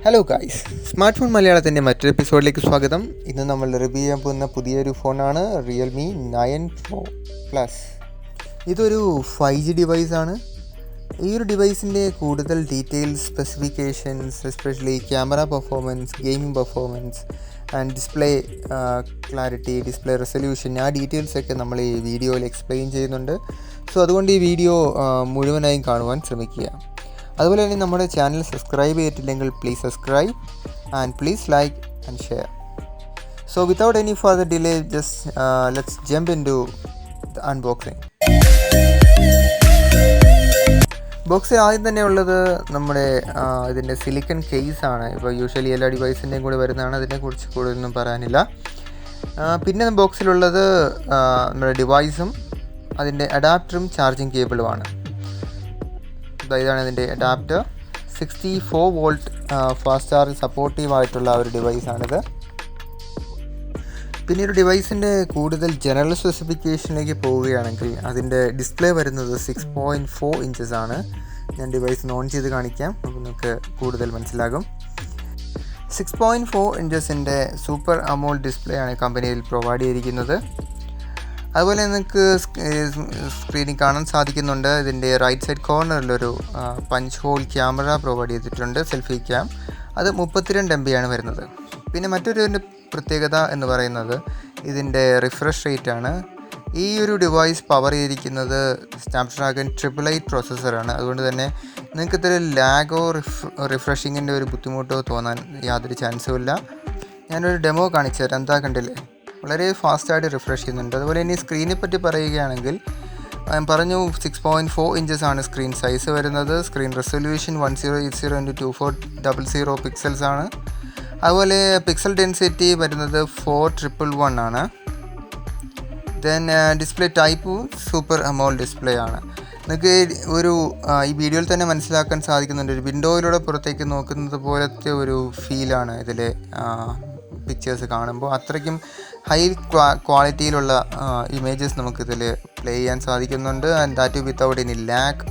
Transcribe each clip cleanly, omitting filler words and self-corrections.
Hello guys, smart phone മലയാളത്തിൻ്റെ മറ്റൊരു എപ്പിസോഡിലേക്ക് സ്വാഗതം. ഇന്ന് നമ്മൾ റിവ്യൂ ചെയ്യാൻ പോകുന്ന പുതിയൊരു ഫോണാണ് Realme-9-Pro-Plus. ഇതൊരു 5G ഡിവൈസാണ്. ഈ ഒരു ഡിവൈസിൻ്റെ കൂടുതൽ details, specifications, especially camera performance, gaming performance and display clarity, display resolution, ആ ഡീറ്റെയിൽസൊക്കെ നമ്മൾ ഈ വീഡിയോയിൽ എക്സ്പ്ലെയിൻ ചെയ്യുന്നുണ്ട്. സോ അതുകൊണ്ട് ഈ വീഡിയോ മുഴുവനായും കാണുവാൻ ശ്രമിക്കുക. അതുപോലെ തന്നെ നമ്മുടെ ചാനൽ സബ്സ്ക്രൈബ് ചെയ്തിട്ടില്ലെങ്കിൽ please subscribe and please like and share. So without any further delay let's jump into the unboxing. ബോക്സിൽ ആദ്യം തന്നെ ഉള്ളത് നമ്മുടെ ഇതിൻ്റെ സിലിക്കൺ കേസാണ്. ഇപ്പോൾ യൂഷ്വലി എല്ലാ ഡിവൈസിൻ്റെയും കൂടെ വരുന്നതാണ്, അതിനെക്കുറിച്ച് കൂടുതലൊന്നും പറയാനില്ല. പിന്നെ ബോക്സിലുള്ളത് നമ്മുടെ ഡിവൈസും അതിൻ്റെ അഡാപ്റ്ററും ചാർജിങ് കേബിളുമാണ്. ഇതാണ് ഇതിൻ്റെ adapter. 64 volt fast charge supportive ആയിട്ടുള്ള ഒരു ഡിവൈസാണിത്. പിന്നെ ഒരു ഡിവൈസിൻ്റെ കൂടുതൽ ജനറൽ സ്പെസിഫിക്കേഷനിലേക്ക് പോവുകയാണെങ്കിൽ അതിൻ്റെ ഡിസ്പ്ലേ വരുന്നത് 6.4 ഇഞ്ചസ് ആണ്. ഞാൻ ഡിവൈസ് ഓൺ ചെയ്ത് കാണിക്കാം, അപ്പോൾ നിങ്ങൾക്ക് കൂടുതൽ മനസ്സിലാകും. 6.4 ഇഞ്ചസിൻ്റെ സൂപ്പർ അമോൾഡ് ഡിസ്പ്ലേ ആണ് കമ്പനിയിൽ പ്രൊവൈഡ് ചെയ്തിരിക്കുന്നത്. അതുപോലെ നിങ്ങൾക്ക് സ്ക്രീനിൽ കാണാൻ സാധിക്കുന്നുണ്ട്, ഇതിൻ്റെ റൈറ്റ് സൈഡ് കോർണറിലൊരു പഞ്ച് ഹോൾ ക്യാമറ പ്രൊവൈഡ് ചെയ്തിട്ടുണ്ട്, സെൽഫി ക്യാം. അത് 32 MB ആണ് വരുന്നത്. പിന്നെ മറ്റൊരു പ്രത്യേകത എന്ന് പറയുന്നത് ഇതിൻ്റെ റിഫ്രഷ് റേറ്റ് ആണ്. ഈ ഒരു ഡിവൈസ് പവർ ചെയ്തിരിക്കുന്നത് സ്നാപ്ഡ്രാഗൺ 888 പ്രോസസ്സറാണ്. അതുകൊണ്ട് തന്നെ നിങ്ങൾക്ക് ഇതിൽ ലാഗോ റിഫ്രഷിങ്ങിൻ്റെ ഒരു ബുദ്ധിമുട്ടോ തോന്നാൻ യാതൊരു ചാൻസും ഇല്ല. ഞാനൊരു ഡെമോ കാണിച്ചു തരാം. എന്താ കണ്ടില്ലേ, വളരെ ഫാസ്റ്റായിട്ട് റിഫ്രഷ് ചെയ്യുന്നുണ്ട്. അതുപോലെ ഇനി സ്ക്രീനെ പറ്റി പറയുകയാണെങ്കിൽ ഞാൻ പറഞ്ഞു 6.4 ഇഞ്ചസ് ആണ് സ്ക്രീൻ സൈസ് വരുന്നത്. സ്ക്രീൻ റെസൊല്യൂഷൻ 1080x2400 പിക്സൽസ് ആണ്. അതുപോലെ പിക്സൽ ഡെൻസിറ്റി വരുന്നത് 4111 ആണ്. Then display type super AMOLED display ആണ്. നിങ്ങൾക്ക് ഈ വീഡിയോയിൽ തന്നെ മനസ്സിലാക്കാൻ സാധിക്കുന്നുണ്ട്, ഒരു വിൻഡോയിലൂടെ പുറത്തേക്ക് നോക്കുന്നത് പോലത്തെ ഒരു ഫീലാണ് ഇതിലെ പിക്ചേഴ്സ് കാണുമ്പോൾ. അത്രയ്ക്കും ഹൈ ക്വാളിറ്റിയിലുള്ള ഇമേജസ് നമുക്കിതിൽ പ്ലേ ചെയ്യാൻ സാധിക്കുന്നുണ്ട്. And that without any lag.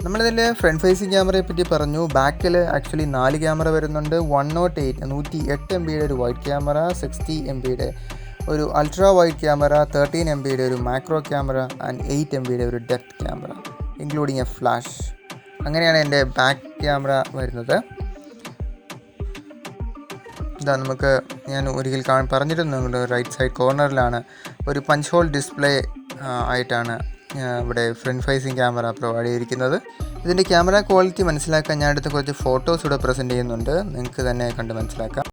നമ്മളിതിൻ്റെ ഫ്രണ്ട് ഫേസിങ് ക്യാമറയെ പറ്റി പറഞ്ഞു. ബാക്കിൽ ആക്ച്വലി 4 ക്യാമറ വരുന്നുണ്ട്. 108 MBയുടെ ഒരു വൈഡ് ക്യാമറ, 60 MBയുടെ ഒരു അൾട്രാ വൈഡ് ക്യാമറ, 13 MBയുടെ ഒരു മാക്രോ ക്യാമറ ആൻഡ് 8 MBയുടെ ഒരു depth camera including A flash. അങ്ങനെയാണ് എൻ്റെ ബാക്ക് ക്യാമറ വരുന്നത്. ഞാൻ ഒരിക്കൽ പറഞ്ഞിരുന്നു, റൈറ്റ് സൈഡ് കോർണറിലാണ് ഒരു പഞ്ച് ഹോൾ ഡിസ്പ്ലേ ആയിട്ടാണ് ഇവിടെ ഫ്രണ്ട് ഫേസിങ് ക്യാമറ പ്രൊവൈഡ് ചെയ്തിരിക്കുന്നത്. ഇതിൻ്റെ ക്യാമറ ക്വാളിറ്റി മനസ്സിലാക്കാൻ ഞാൻ അടുത്ത കുറച്ച് ഫോട്ടോസ് ഇവിടെ പ്രസൻറ്റ് ചെയ്യുന്നുണ്ട്, നിങ്ങൾക്ക് തന്നെ കണ്ട് മനസ്സിലാക്കാം.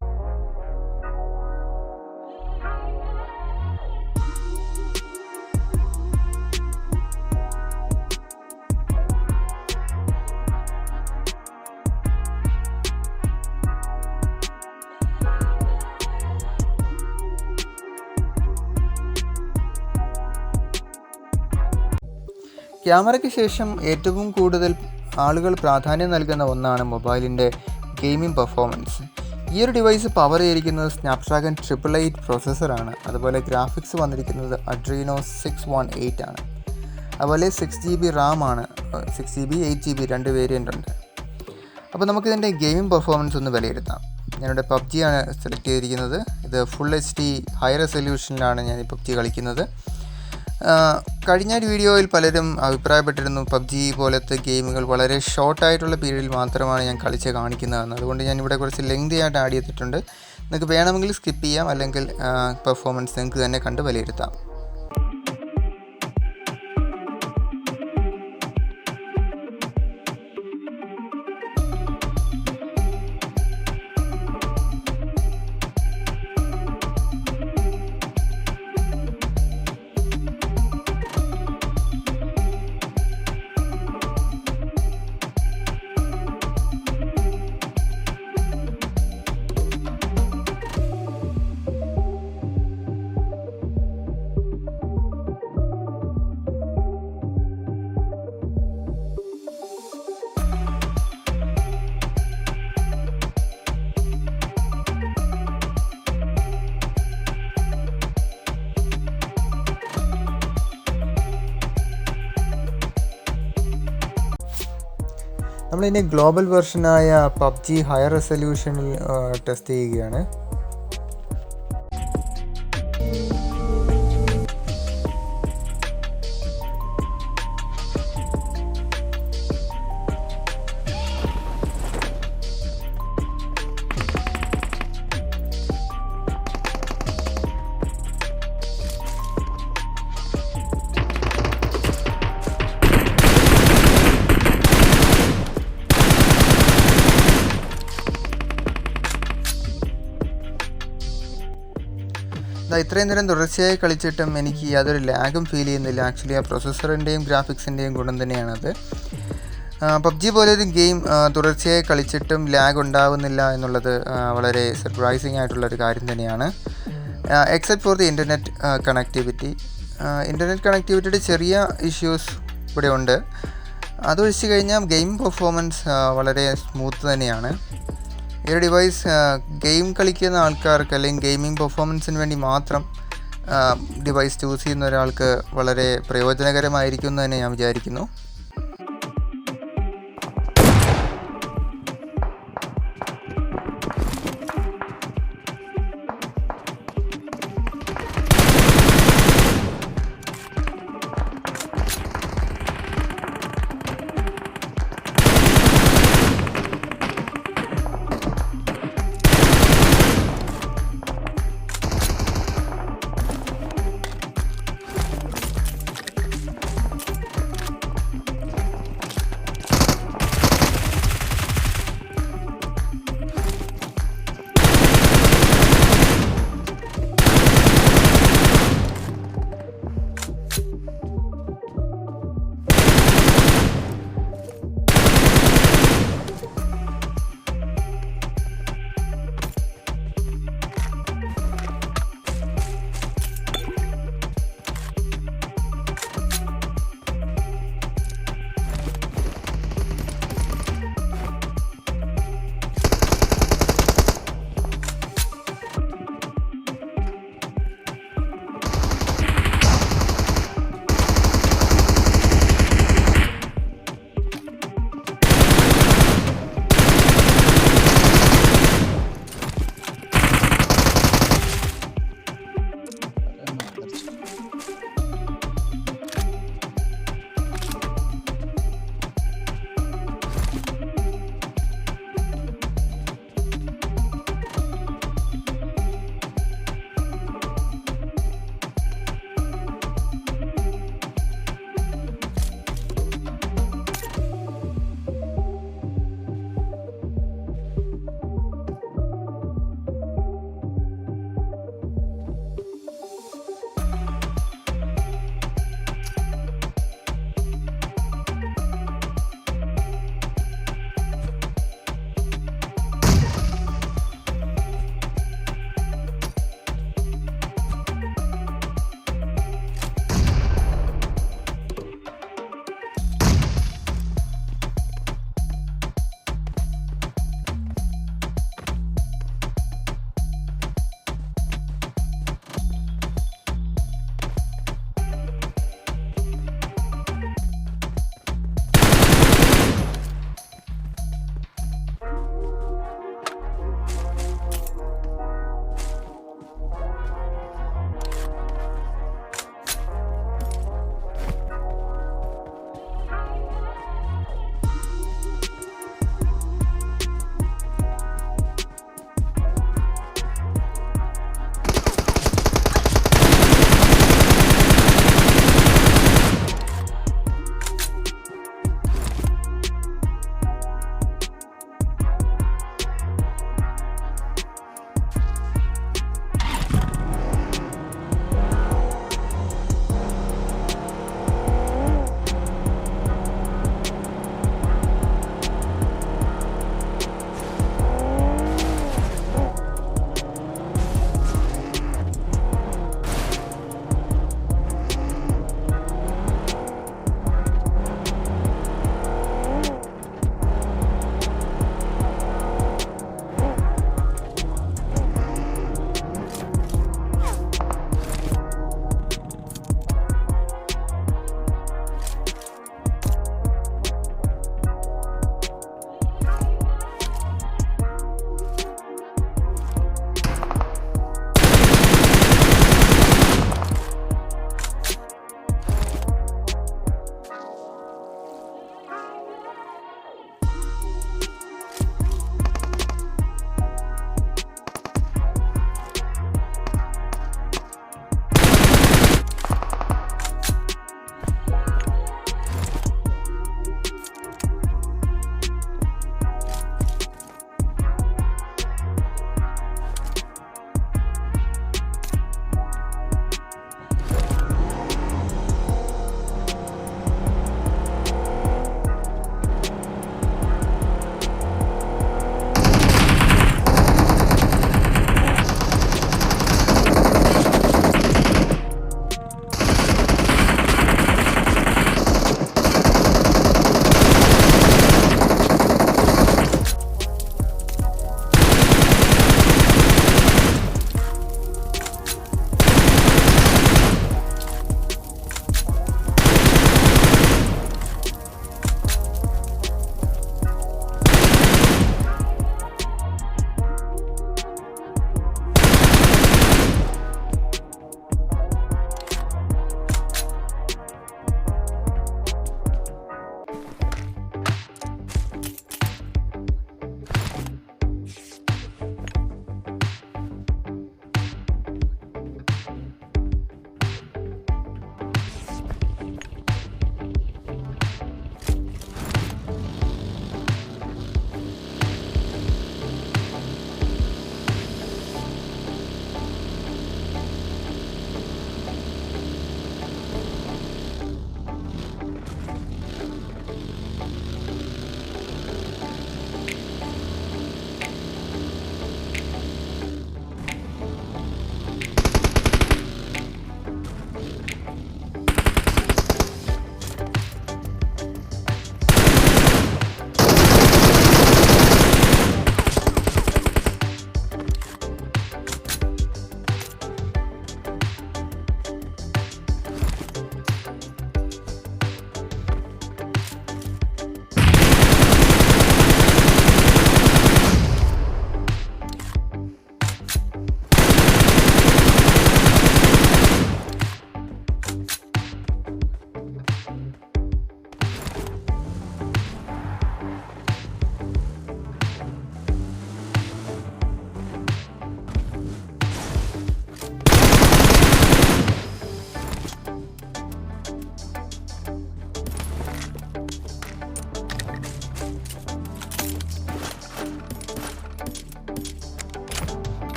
ക്യാമറയ്ക്ക് ശേഷം ഏറ്റവും കൂടുതൽ ആളുകൾ പ്രാധാന്യം നൽകുന്ന ഒന്നാണ് മൊബൈലിൻ്റെ ഗെയിമിംഗ് പെർഫോമൻസ്. ഈ ഒരു ഡിവൈസ് പവർ ചെയ്തിരിക്കുന്നത് സ്നാപ്ഡ്രാഗൺ 888 പ്രോസസ്സറാണ്. അതുപോലെ ഗ്രാഫിക്സ് വന്നിരിക്കുന്നത് അഡ്രീനോ 618 ആണ്. അതുപോലെ 6GB റാം ആണ്. 6GB 8GB 2 വേരിയൻ്റ് ഉണ്ട്. അപ്പോൾ നമുക്കിതിൻ്റെ ഗെയിമിംഗ് പെർഫോമൻസ് ഒന്ന് വിലയിരുത്താം. ഞാനിവിടെ PUBG ആണ് സെലക്ട് ചെയ്തിരിക്കുന്നത്. ഇത് ഫുൾ HD ഹൈ റെസൊല്യൂഷനിലാണ് ഞാൻ ഈ PUBG കളിക്കുന്നത്. കഴിഞ്ഞ വീഡിയോയിൽ പലരും അഭിപ്രായപ്പെട്ടിരുന്നു PUBG പോലത്തെ ഗെയിമുകൾ വളരെ ഷോർട്ടായിട്ടുള്ള പീരീഡിൽ മാത്രമാണ് ഞാൻ കളിച്ച് കാണിക്കുന്നതെന്ന്. അതുകൊണ്ട് ഞാനിവിടെ കുറച്ച് ലെങ്തി ആയിട്ട് ആഡ് ചെയ്തിട്ടുണ്ട്. നിങ്ങൾക്ക് വേണമെങ്കിൽ സ്കിപ്പ് ചെയ്യാം, അല്ലെങ്കിൽ പെർഫോമൻസ് നിങ്ങൾക്ക് തന്നെ കണ്ട് വിലയിരുത്താം. നമ്മളിനി ഗ്ലോബൽ വെർഷനായ പബ്ജി ഹയർ റെസൊല്യൂഷനിൽ ടെസ്റ്റ് ചെയ്യുകയാണ്. ഇത്രയും നേരം തുടർച്ചയായി കളിച്ചിട്ടും എനിക്ക് യാതൊരു ലാഗും ഫീൽ ചെയ്യുന്നില്ല. ആക്ച്വലി ആ പ്രൊസസ്സറിൻ്റെയും ഗ്രാഫിക്സിൻ്റെയും ഗുണം തന്നെയാണത്. പബ്ജി പോലൊരു ഗെയിം തുടർച്ചയായി കളിച്ചിട്ടും ലാഗ് ഉണ്ടാവുന്നില്ല എന്നുള്ളത് വളരെ സർപ്രൈസിങ് ആയിട്ടുള്ളൊരു കാര്യം തന്നെയാണ്. Except for the internet connectivity. Internet കണക്ടിവിറ്റിയുടെ ചെറിയ ഇഷ്യൂസ് ഇവിടെ ഉണ്ട്. അതൊഴിച്ച് കഴിഞ്ഞാൽ ഗെയിം പെർഫോമൻസ് വളരെ സ്മൂത്ത് തന്നെയാണ്. ഈ ഒരു ഡിവൈസ് ഗെയിം കളിക്കുന്ന ആൾക്കാർക്ക് അല്ലെങ്കിൽ ഗെയിമിംഗ് പെർഫോമൻസിന് വേണ്ടി മാത്രം ഡിവൈസ് ചൂസ് ചെയ്യുന്ന ഒരാൾക്ക് വളരെ പ്രയോജനകരമായിരിക്കും എന്ന് തന്നെ ഞാൻ വിചാരിക്കുന്നു.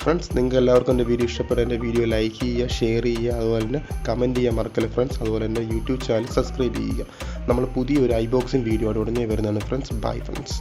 ഫ്രണ്ട്സ്, നിങ്ങൾക്ക് എല്ലാവർക്കും എൻ്റെ വീഡിയോ ഇഷ്ടപ്പെട്ട എൻ്റെ വീഡിയോ ലൈക്ക് ചെയ്യുക, ഷെയർ ചെയ്യുക, അതുപോലെ തന്നെ കമൻറ്റ് ചെയ്യാൻ മറക്കല്ലേ ഫ്രണ്ട്സ്. അതുപോലെ തന്നെ യൂട്യൂബ് ചാനൽ സബ്സ്ക്രൈബ് ചെയ്യുക. നമ്മൾ പുതിയൊരു ഐബോക്സിംഗ് വീഡിയോ ഉടനെ വരുന്നതാണ് ഫ്രണ്ട്സ്. Bye friends.